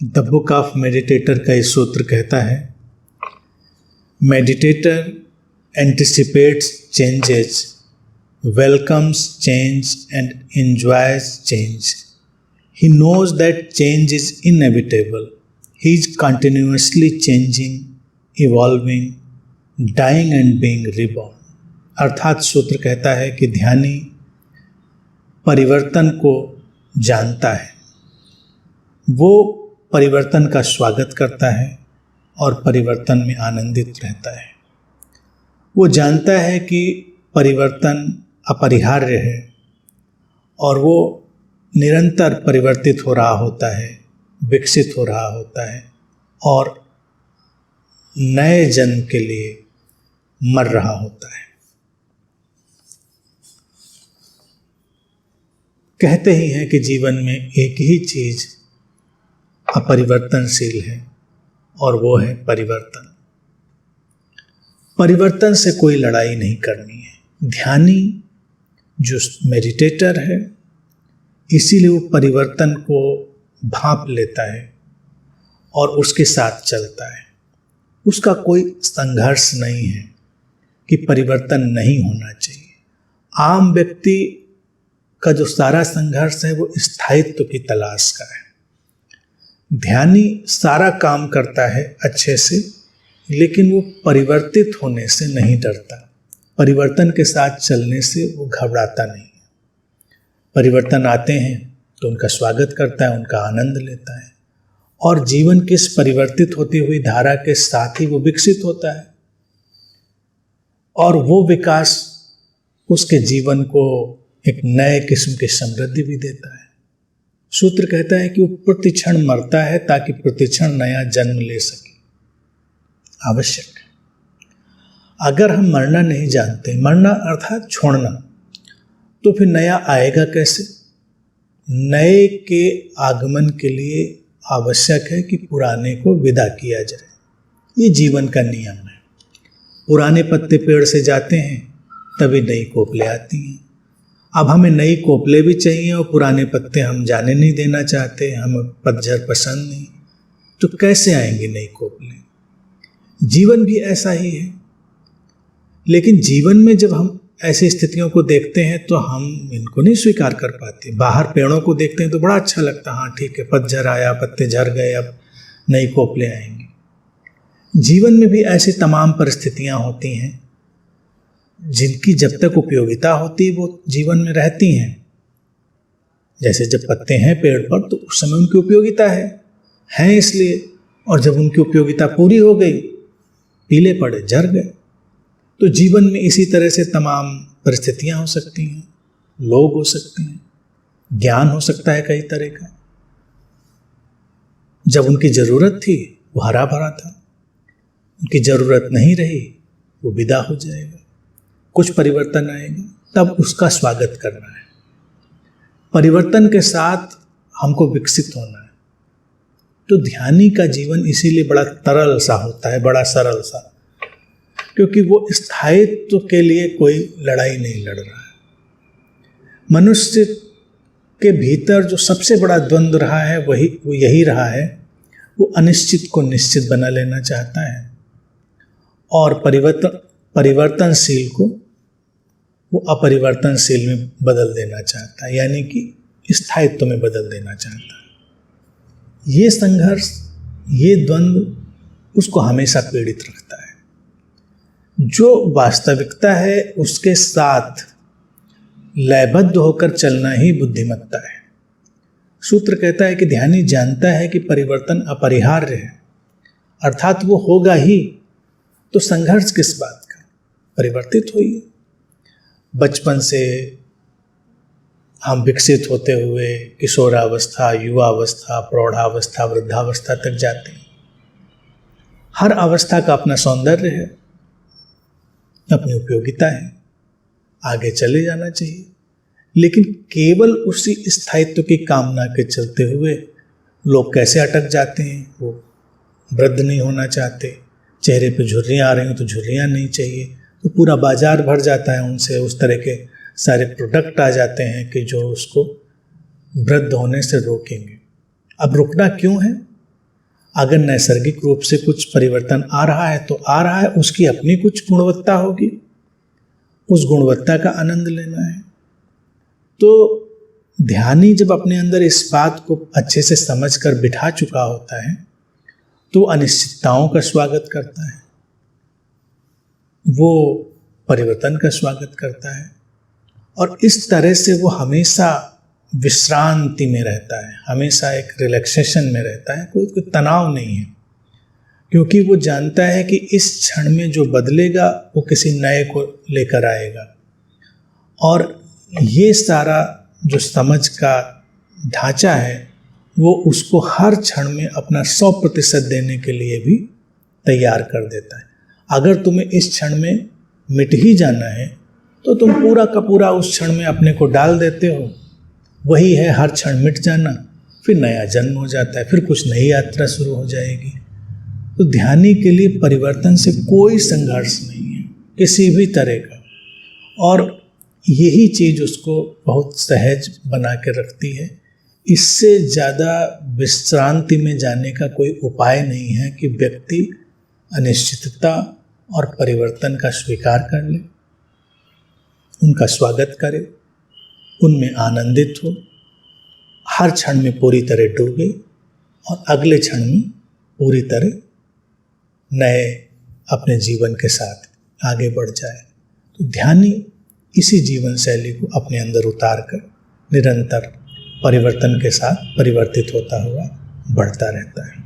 The book of meditator का इस सूत्र कहता है, meditator anticipates changes, welcomes change and enjoys change. He knows that change is inevitable. He is continuously changing, evolving, dying and being reborn. अर्थात सूत्र कहता है कि ध्यानी परिवर्तन को जानता है, वो परिवर्तन का स्वागत करता है और परिवर्तन में आनंदित रहता है। वो जानता है कि परिवर्तन अपरिहार्य है और वो निरंतर परिवर्तित हो रहा होता है, विकसित हो रहा होता है और नए जन्म के लिए मर रहा होता है। कहते ही हैं कि जीवन में एक ही चीज अपरिवर्तनशील है और वो है परिवर्तन। परिवर्तन से कोई लड़ाई नहीं करनी है। ध्यानी जो मेडिटेटर है, इसीलिए वो परिवर्तन को भांप लेता है और उसके साथ चलता है। उसका कोई संघर्ष नहीं है कि परिवर्तन नहीं होना चाहिए। आम व्यक्ति का जो सारा संघर्ष है वो स्थायित्व की तलाश का है। ध्यानी सारा काम करता है अच्छे से, लेकिन वो परिवर्तित होने से नहीं डरता। परिवर्तन के साथ चलने से वो घबराता नहीं है। परिवर्तन आते हैं तो उनका स्वागत करता है, उनका आनंद लेता है और जीवन की इस परिवर्तित होती हुई धारा के साथ ही वो विकसित होता है और वो विकास उसके जीवन को एक नए किस्म की समृद्धि भी देता है। सूत्र कहता है कि वो प्रतिक्षण मरता है ताकि प्रतिक्षण नया जन्म ले सके। आवश्यक है। अगर हम मरना नहीं जानते, मरना अर्थात छोड़ना, तो फिर नया आएगा कैसे? नए के आगमन के लिए आवश्यक है कि पुराने को विदा किया जाए। ये जीवन का नियम है। पुराने पत्ते पेड़ से जाते हैं तभी नई कोपले आती हैं। अब हमें नई कोपले भी चाहिए और पुराने पत्ते हम जाने नहीं देना चाहते, हमें पतझड़ पसंद नहीं, तो कैसे आएंगे नई कोपले? जीवन भी ऐसा ही है। लेकिन जीवन में जब हम ऐसी स्थितियों को देखते हैं तो हम इनको नहीं स्वीकार कर पाते। बाहर पेड़ों को देखते हैं तो बड़ा अच्छा लगता है, हाँ ठीक है, पतझड़ आया, पत्ते झड़ गए, अब नई कोपले आएंगी। जीवन में भी ऐसी तमाम परिस्थितियां होती हैं जिनकी जब तक उपयोगिता होती है वो जीवन में रहती हैं। जैसे जब पत्ते हैं पेड़ पर तो उस समय उनकी उपयोगिता है इसलिए, और जब उनकी उपयोगिता पूरी हो गई, पीले पड़े, झड़ गए। तो जीवन में इसी तरह से तमाम परिस्थितियां हो सकती हैं, लोग हो सकते हैं, ज्ञान हो सकता है कई तरह का। जब उनकी जरूरत थी वो हरा भरा था, उनकी जरूरत नहीं रही वो विदा हो जाएगा। कुछ परिवर्तन आएगा, तब उसका स्वागत करना है। परिवर्तन के साथ हमको विकसित होना है। तो ध्यानी का जीवन इसीलिए बड़ा तरल सा होता है, बड़ा सरल सा, क्योंकि वो स्थायित्व के लिए कोई लड़ाई नहीं लड़ रहा है। मनुष्य के भीतर जो सबसे बड़ा द्वंद्व रहा है वो यही रहा है, वो अनिश्चित को निश्चित बना लेना चाहता है और परिवर्तनशील को वो अपरिवर्तनशील में बदल देना चाहता है, यानी कि स्थायित्व में बदल देना चाहता है। ये संघर्ष, ये द्वंद्व उसको हमेशा पीड़ित रखता है। जो वास्तविकता है उसके साथ लयबद्ध होकर चलना ही बुद्धिमत्ता है। सूत्र कहता है कि ध्यानी जानता है कि परिवर्तन अपरिहार्य है, अर्थात वो होगा ही, तो संघर्ष किस बात का? परिवर्तित होइए। बचपन से हम विकसित होते हुए किशोरावस्था, युवावस्था, प्रौढ़ावस्था, वृद्धावस्था तक जाते हैं। हर अवस्था का अपना सौंदर्य है, अपनी उपयोगिता है, आगे चले जाना चाहिए। लेकिन केवल उसी स्थायित्व की कामना के चलते हुए लोग कैसे अटक जाते हैं? वो वृद्ध नहीं होना चाहते, चेहरे पे झुर्रियाँ आ रही हैं तो झुर्रियाँ नहीं चाहिए, तो पूरा बाजार भर जाता है उनसे। उस तरह के सारे प्रोडक्ट आ जाते हैं कि जो उसको वृद्ध होने से रोकेंगे। अब रुकना क्यों है? अगर नैसर्गिक रूप से कुछ परिवर्तन आ रहा है तो आ रहा है, उसकी अपनी कुछ गुणवत्ता होगी, उस गुणवत्ता का आनंद लेना है। तो ध्यानी जब अपने अंदर इस बात को अच्छे से समझकर बिठा चुका होता है तो अनिश्चितताओं का स्वागत करता है, वो परिवर्तन का स्वागत करता है, और इस तरह से वो हमेशा विश्रांति में रहता है, हमेशा एक रिलैक्सेशन में रहता है, कोई तनाव नहीं है, क्योंकि वो जानता है कि इस क्षण में जो बदलेगा वो किसी नए को लेकर आएगा। और ये सारा जो समझ का ढांचा है वो उसको हर क्षण में अपना 100% देने के लिए भी तैयार कर देता है। अगर तुम्हें इस क्षण में मिट ही जाना है तो तुम पूरा का पूरा उस क्षण में अपने को डाल देते हो। वही है हर क्षण मिट जाना, फिर नया जन्म हो जाता है, फिर कुछ नई यात्रा शुरू हो जाएगी। तो ध्यानी के लिए परिवर्तन से कोई संघर्ष नहीं है किसी भी तरह का, और यही चीज़ उसको बहुत सहज बना के रखती है। इससे ज़्यादा विश्रांति में जाने का कोई उपाय नहीं है कि व्यक्ति अनिश्चितता और परिवर्तन का स्वीकार कर ले, उनका स्वागत करे, उनमें आनंदित हो, हर क्षण में पूरी तरह डूबे और अगले क्षण में पूरी तरह नए अपने जीवन के साथ आगे बढ़ जाए। तो ध्यानी इसी जीवन शैली को अपने अंदर उतार कर निरंतर परिवर्तन के साथ परिवर्तित होता हुआ बढ़ता रहता है।